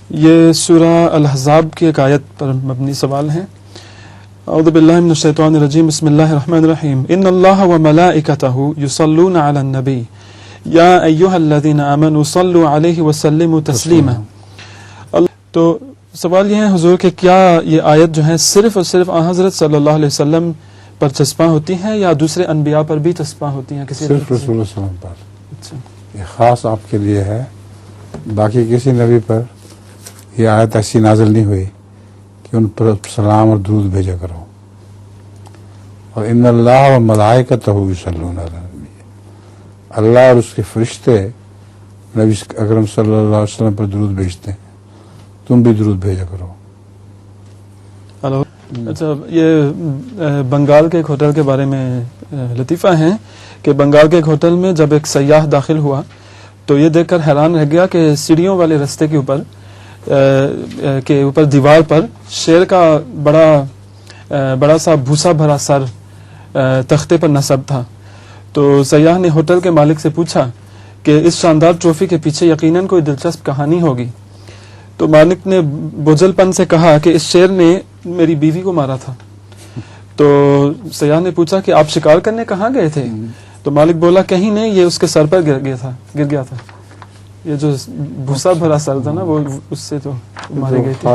یہ سورہ الاحزاب کی ایک آیت پر مبنی سوال ہے. اعوذ باللہ من الشیطان الرجیم بسم اللہ الرحمن الرحیم ان اللہ وملائکتہ یصلون علی النبی یا ایہا الذین آمنوا صلوا علیہ وسلموا تسلیما. تو سوال یہ ہے حضور کہ کیا یہ آیت جو ہے صرف اور صرف آن حضرت صلی اللہ علیہ وسلم پر چسپاں ہوتی ہیں یا دوسرے انبیاء پر بھی چسپاں ہوتی ہیں؟ صرف رسول اللہ صلی اللہ علیہ وسلم پر. اچھا، یہ خاص آپ کے لیے ہے، باقی کسی نبی پر یہ آیت ایسی نازل نہیں ہوئی کہ ان پر سلام اور درود بھیجا کرو. اور ان اللہ و ملائکتہ یصلون علی النبی، اللہ اور اس کے فرشتے نبی اکرم صلی اللہ علیہ وسلم پر درود بھیجتے ہیں، تم بھی درود بھیجا کرو. ہلو. اچھا، یہ بنگال کے ایک ہوٹل کے بارے میں لطیفہ ہیں کہ بنگال کے ایک ہوٹل میں جب ایک سیاح داخل ہوا تو یہ دیکھ کر حیران رہ گیا کہ سیڑھیوں والے رستے کے اوپر دیوار پر شیر کا بڑا سا بھوسا بھرا سر تختے پر نصب تھا. تو سیاح نے ہوٹل کے مالک سے پوچھا کہ اس شاندار ٹرافی کے پیچھے یقیناً کوئی دلچسپ کہانی ہوگی. تو مالک نے بوجھل پن سے کہا کہ اس شیر نے میری بیوی کو مارا تھا. تو سیاح نے پوچھا کہ آپ شکار کرنے کہاں گئے تھے؟ تو مالک بولا کہیں نہیں، یہ اس کے سر پر گر گیا تھا. یہ جو بھوسا بھرا سر تھا نا، وہ اس سے تو مارے گئے تھے.